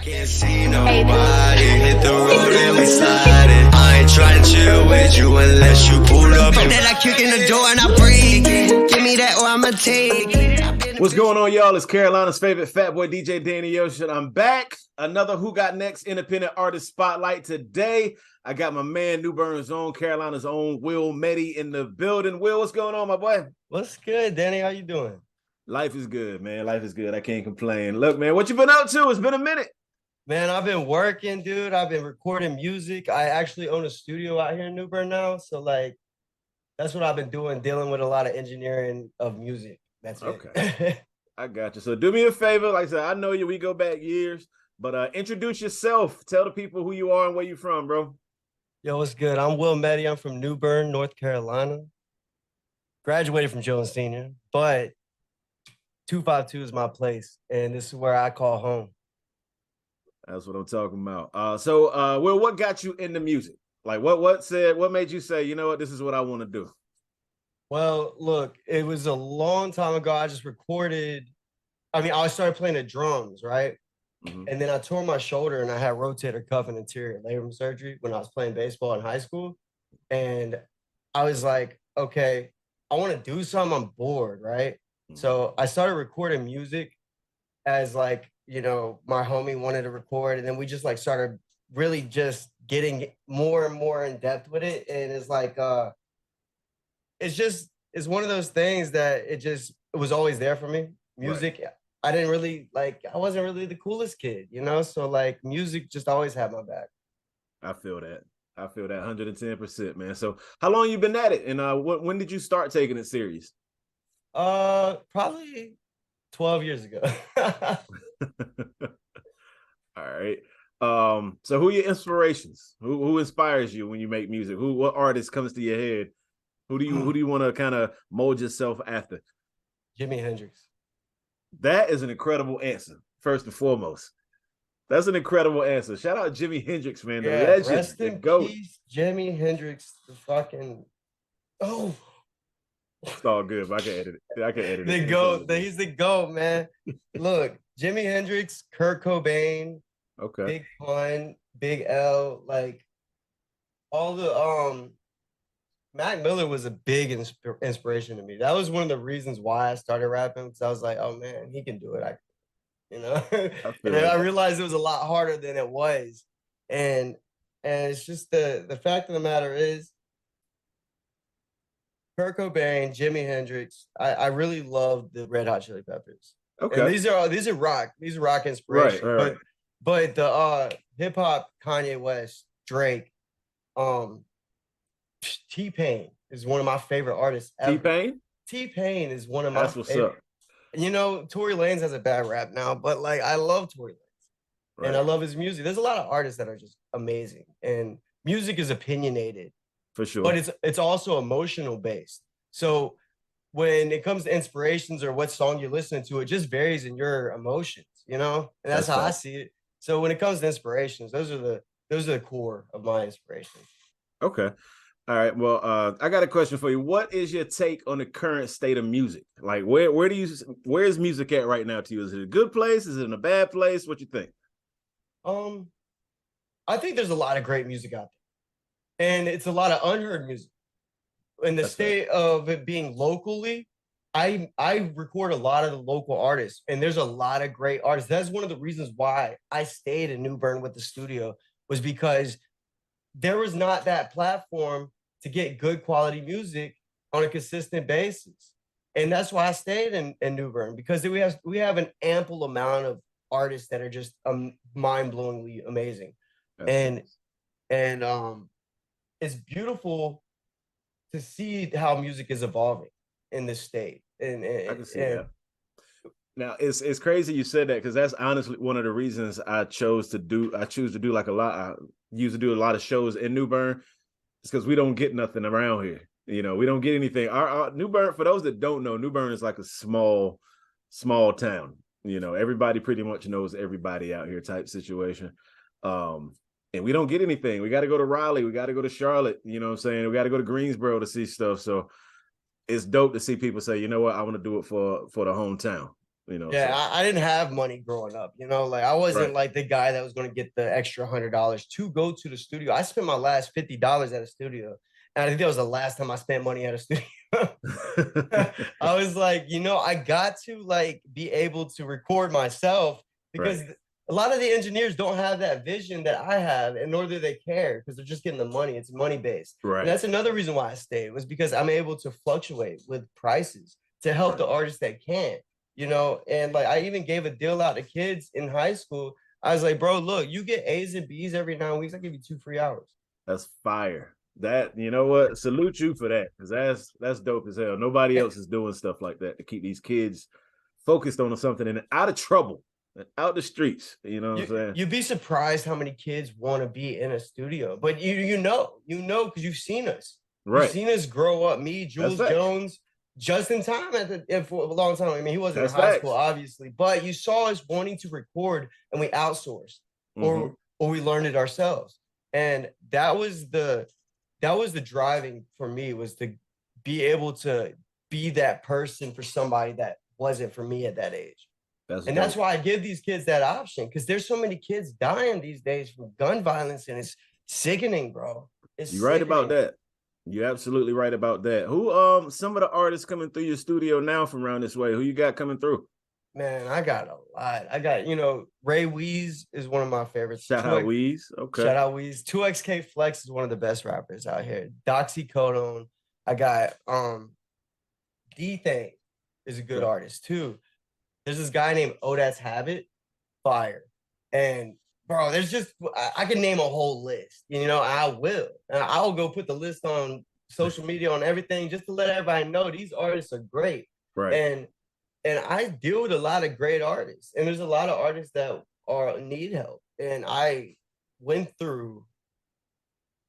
Can't see nobody. Hit the road and we sliding. I ain't trying to chill with you unless you pull up. And then I kick in the door and I break it. Give me that or I'ma take it. What's going on, y'all? It's Carolina's favorite fat boy, DJ Danny Ocean. I'm back. Another Who Got Next independent artist spotlight. Today, I got my man, New Bern's own, Carolina's own, Will Metty in the building. Will, what's going on, my boy? What's good, Danny? How you doing? Life is good, man. Life is good. I can't complain. Look, man, what you been up to? It's been a minute. Man, I've been working, dude. I've been recording music. I actually own a studio out here in New Bern now. So, like, that's what I've been doing, dealing with a lot of engineering of music. That's okay. it. I got you. So do me a favor. Like I said, I know you. We go back years. But introduce yourself. Tell the people who you are and where you from, bro. Yo, what's good? I'm Will Metty. I'm from New Bern, North Carolina. Graduated from Jones Senior, but 252 is my place, and this is where I call home. That's what I'm talking about. So Will, what got you into music? Like, what made you say, you know what, this is what I want to do? Well, look, it was a long time ago. I just recorded. I started playing the drums, right? Mm-hmm. And then I tore my shoulder and I had rotator cuff and anterior labrum surgery when I was playing baseball in high school. And I was like, okay, I want to do something. I'm bored, right? Mm-hmm. So I started recording music as, like, you know, my homie wanted to record. And then we just, like, started really just getting more and more in depth with it. And it's like, it's one of those things that it was always there for me. Music. Right. I wasn't really the coolest kid, you know? So, like, music just always had my back. I feel that 110%, man. So how long you been at it? And when did you start taking it serious? Probably 12 years ago. All right. So who are your inspirations? Who inspires you when you make music? What artist comes to your head? Who do you want to kind of mold yourself after? Jimi Hendrix. That is an incredible answer, first and foremost. That's an incredible answer. Shout out Jimi Hendrix, man. The legend. Rest in peace, Jimi Hendrix. The fucking It's all good, but I can edit it. The GOAT. He's the GOAT, man. Look, Jimi Hendrix, Kurt Cobain, okay, Big Pun, Big L, like all the Mac Miller was a big inspiration to me. That was one of the reasons why I started rapping, because I was like, oh man, he can do it. And then I realized it was a lot harder than it was. And it's just the fact of the matter is, Kurt Cobain, Jimi Hendrix, I really love the Red Hot Chili Peppers. Okay. And these are rock inspiration. Right. But the hip hop, Kanye West, Drake, T-Pain is one of my favorite artists ever. T-Pain is one of my favorite. That's what's up. You know, Tory Lanez has a bad rap now, but, like, I love Tory Lanez. Right. And I love his music. There's a lot of artists that are just amazing. And music is opinionated. For sure. But it's also emotional based. So when it comes to inspirations or what song you're listening to, it just varies in your emotions, you know? And that's how I see it. So when it comes to inspirations, those are the core of my inspirations. Okay. All right. Well, I got a question for you. What is your take on the current state of music? Like, where's music at right now to you? Is it a good place? Is it in a bad place? What you think? I think there's a lot of great music out there, and it's a lot of unheard music. In the state of it being locally, I record a lot of the local artists, and there's a lot of great artists. That's one of the reasons why I stayed in New Bern with the studio, was because there was not that platform to get good quality music on a consistent basis. And that's why I stayed in New Bern, because we have an ample amount of artists that are just mind-blowingly amazing. And it's beautiful to see how music is evolving in this state. And I can see that. Now, it's crazy you said that, because that's honestly one of the reasons I choose to do like a lot. I used to do a lot of shows in New Bern. It's because we don't get nothing around here. You know, we don't get anything. Our New Bern, for those that don't know, New Bern is like a small town. You know, everybody pretty much knows everybody out here type situation. And we don't get anything. We got to go to Raleigh. We got to go to Charlotte. You know what I'm saying? We got to go to Greensboro to see stuff. So it's dope to see people say, you know what, I want to do it for the hometown. You know, Yeah, so. I didn't have money growing up. You know, like I wasn't like the guy that was going to get the extra $100 to go to the studio. I spent my last $50 at a studio, and I think that was the last time I spent money at a studio. I was like, I got to like be able to record myself because a lot of the engineers don't have that vision that I have, and nor do they care because they're just getting the money. It's money based. Right. And that's another reason why I stayed, was because I'm able to fluctuate with prices to help the artists that can, and like I even gave a deal out to kids in high school. I was like, bro, look, you get A's and B's every 9 weeks. I give you 2 free hours. That's fire. That, you know what? Salute you for that, because that's dope as hell. Nobody else is doing stuff like that to keep these kids focused on something and out of trouble, out the streets. You know what I'm saying? You'd be surprised how many kids want to be in a studio, but you know, because you've seen us. Right. You've seen us grow up. Me, Jules Jones, Justin Time for a long time. I mean, he wasn't in high school, obviously, but you saw us wanting to record, and we outsourced, or we learned it ourselves, and that was the driving for me, was to be able to be that person for somebody that wasn't for me at that age. That's why I give these kids that option, because there's so many kids dying these days from gun violence, and it's sickening, bro. You're right about that. You're absolutely right about that. Who some of the artists coming through your studio now from around this way? Who you got coming through? Man, I got a lot. I got, Ray Weeze is one of my favorites. Shout out Weeze. Okay. Shout out Weeze. 2XK Flex is one of the best rappers out here. Doxy Codone. I got D-Thing is a good artist too. There's this guy named That's Habit, fire. And bro, there's just, I can name a whole list, I will. And I'll go put the list on social media, on everything, just to let everybody know these artists are great. Right. And I deal with a lot of great artists, and there's a lot of artists that need help. And I went through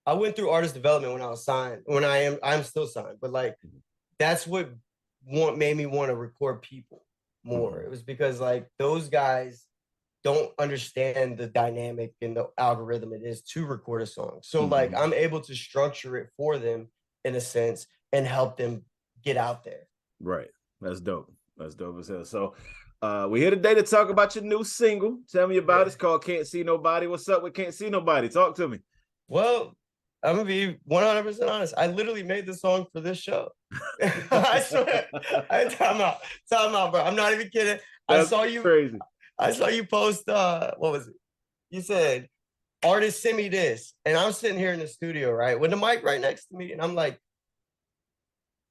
artist development when I was signed, I'm still signed, but like, that's what made me want to record people more. It was because like those guys don't understand the dynamic and the algorithm it is to record a song. So like I'm able to structure it for them in a sense and help them get out there. Right. That's dope. That's dope as hell. So we're here today to talk about your new single. Tell me about it. It's called Can't See Nobody. What's up with Can't See Nobody? Talk to me. Well, I'm gonna be 100% honest. I literally made the song for this show. I swear. Time out, bro. I'm not even kidding. That's crazy. I saw you post, what was it? You said, artist, send me this. And I'm sitting here in the studio, right? With the mic right next to me. And I'm like,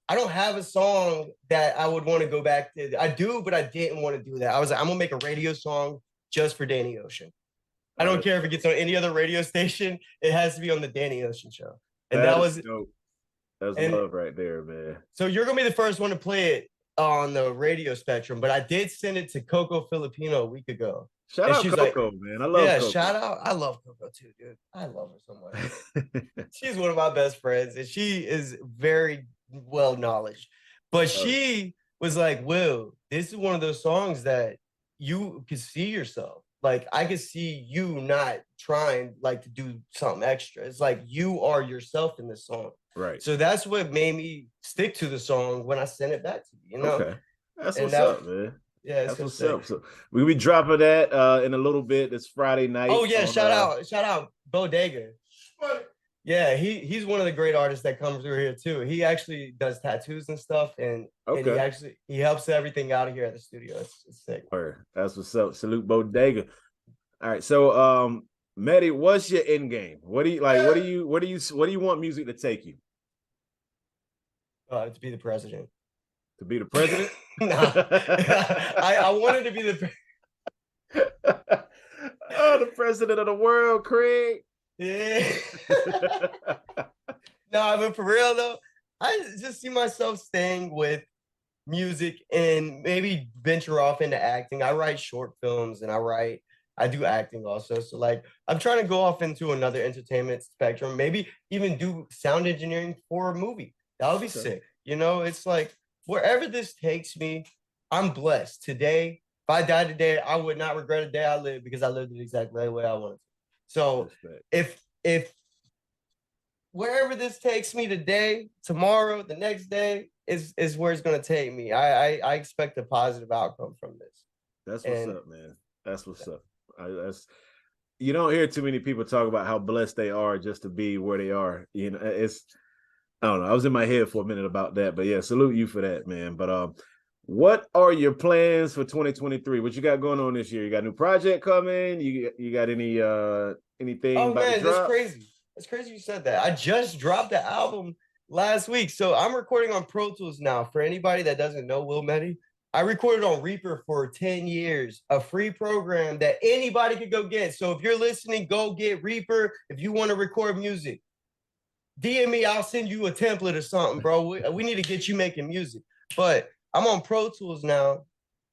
I don't have a song that I would want to go back to. I do, but I didn't want to do that. I was like, I'm going to make a radio song just for Danny Ocean. I don't care if it gets on any other radio station. It has to be on the Danny Ocean Show. And that was dope. That's love right there, man. So you're going to be the first one to play it on the radio spectrum, but I did send it to Coco Filipino a week ago. Shout out Coco, man. I love Coco. Shout out. I love Coco too, dude. I love her so much. She's one of my best friends, and she is very well knowledge. But she was like, Will, this is one of those songs that you could see yourself. Like, I could see you not trying like to do something extra. It's like you are yourself in this song. Right. So that's what made me stick to the song when I sent it back to you, Okay. That's what's up, man. Yeah, that's what's up. So we'll be dropping that in a little bit. It's Friday night. Oh yeah, shout out Bodega. Yeah, he's one of the great artists that comes through here too. He actually does tattoos and stuff, and he helps everything out of here at the studio. It's sick. That's what's up. Salute Bodega. All right, so Metty, what's your end game? What do you like? What do you want music to take you? To be the president. To be the president? Nah. I wanted to be the president of the world, Craig. Yeah. No, but for real though, I just see myself staying with music and maybe venture off into acting. I write short films and I do acting also. So like I'm trying to go off into another entertainment spectrum, maybe even do sound engineering for a movie. That would be sick. It's like wherever this takes me, I'm blessed. Today, if I died today, I would not regret a day I lived because I lived it exactly the way I wanted to. So if wherever this takes me today, tomorrow, the next day, is where it's gonna take me. I expect a positive outcome from this. That's what's up, man. That's what's up. You don't hear too many people talk about how blessed they are just to be where they are. You know, I don't know. I was in my head for a minute about that, but yeah, salute you for that, man. But what are your plans for 2023? What you got going on this year? You got a new project coming? You got anything? Oh about man, to that's drop? crazy. That's crazy you said that. I just dropped the album last week. So I'm recording on Pro Tools now. For anybody that doesn't know Will Metty, I recorded on Reaper for 10 years, a free program that anybody could go get. So if you're listening, go get Reaper. If you want to record music, DM me, I'll send you a template or something, bro. We need to get you making music. But I'm on Pro Tools now. I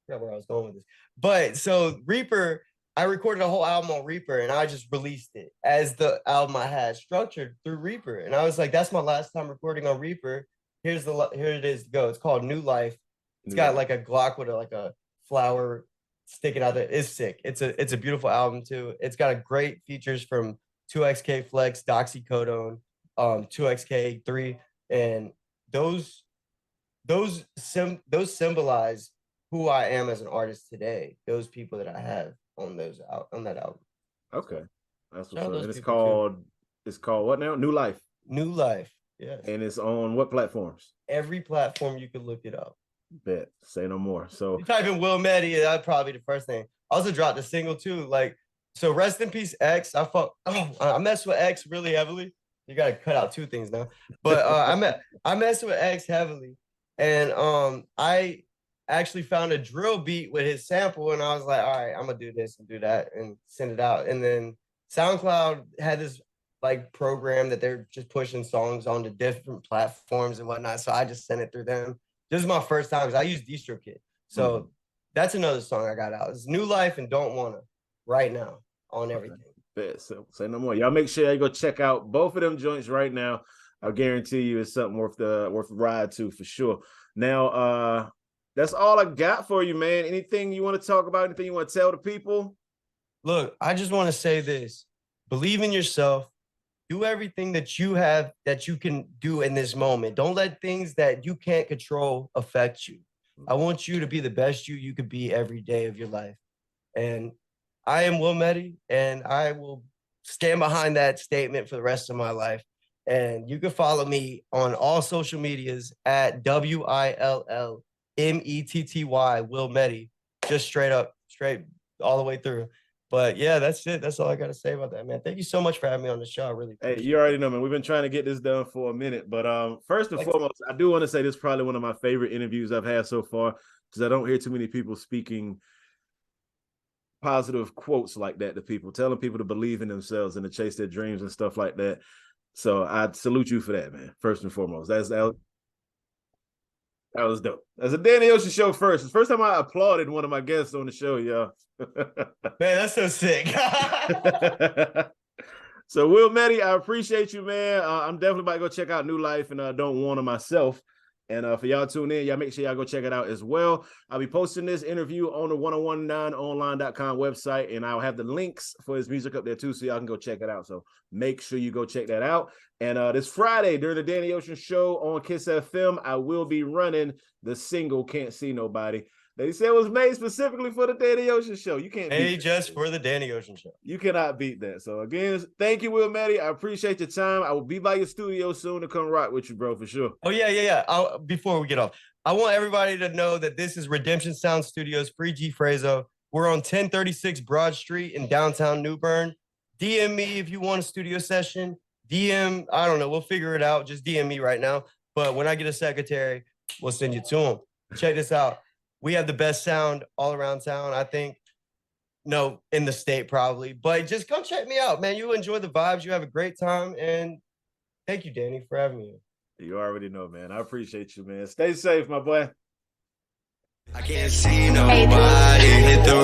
forgot where I was going with this. But so Reaper, I recorded a whole album on Reaper and I just released it as the album I had structured through Reaper. And I was like, that's my last time recording on Reaper. Here it is to go. It's called New Life. It's got like a Glock with like a flower sticking out there. It's sick. It's a beautiful album too. It's got great features from 2XK Flex, Doxycodone, 2XK3, and those symbolize who I am as an artist today. Those people that I have on that album. Okay, that's what's up. And it's called what now? New Life. New Life. Yes. And it's on what platforms? Every platform you can look it up. Bet. Say no more. So you type in Will Metty, that'd probably be the first thing. I also dropped a single too. Like, so rest in peace, X. I messed with X really heavily. You gotta cut out two things now. But I messed with X heavily. And I actually found a drill beat with his sample, and I was like, all right, I'm gonna do this and do that and send it out. And then SoundCloud had this like program that they're just pushing songs onto different platforms and whatnot. So I just sent it through them. This is my first time because I use DistroKid. So that's another song I got out. It's New Life and Don't Wanna right now on everything. So say no more. Y'all make sure you go check out both of them joints right now. I guarantee you it's something worth the ride to for sure. Now, that's all I got for you, man. Anything you want to talk about? Anything you want to tell the people? Look, I just want to say this. Believe in yourself. Do everything that you have that you can do in this moment. Don't let things that you can't control affect you. I want you to be the best you could be every day of your life. And I am Will Metty, and I will stand behind that statement for the rest of my life. And you can follow me on all social medias at WILLMETTY, Will Metty, just straight all the way through. But yeah, that's it. That's all I got to say about that, man. Thank you so much for having me on the show. I really appreciate it. Hey, you already know, man. We've been trying to get this done for a minute. But first and foremost, I do want to say this is probably one of my favorite interviews I've had so far because I don't hear too many people speaking positive quotes like that to people, telling people to believe in themselves and to chase their dreams and stuff like that. So I salute you for that, man. First and foremost, that was dope. That's a Danny Ocean show first. It's the first time I applauded one of my guests on the show, y'all. Man, that's so sick. So Will Metty, I appreciate you, man. I'm definitely about to go check out New Life and Don't Want to myself. And for y'all tune in, y'all make sure y'all go check it out as well. I'll be posting this interview on the 1019online.com website, and I'll have the links for his music up there too, so y'all can go check it out. So make sure you go check that out. And this Friday during the Danny Ocean Show on Kiss FM, I will be running the single "Can't See Nobody." They said it was made specifically for the Danny Ocean Show. You can't beat just for the Danny Ocean Show. You cannot beat that. So again, thank you, Will Metty. I appreciate your time. I will be by your studio soon to come rock with you, bro, for sure. Oh yeah. Before we get off, I want everybody to know that this is Redemption Sound Studios, Free G Frazo. We're on 1036 Broad Street in downtown New Bern. DM me if you want a studio session. DM, I don't know, we'll figure it out. Just DM me right now. But when I get a secretary, we'll send you to him. Check this out. We have the best sound all around town, I think. No, in the state probably. But just come check me out, man. You enjoy the vibes. You have a great time. And thank you, Danny, for having me. You already know, man. I appreciate you, man. Stay safe, my boy. I can't see nobody hit the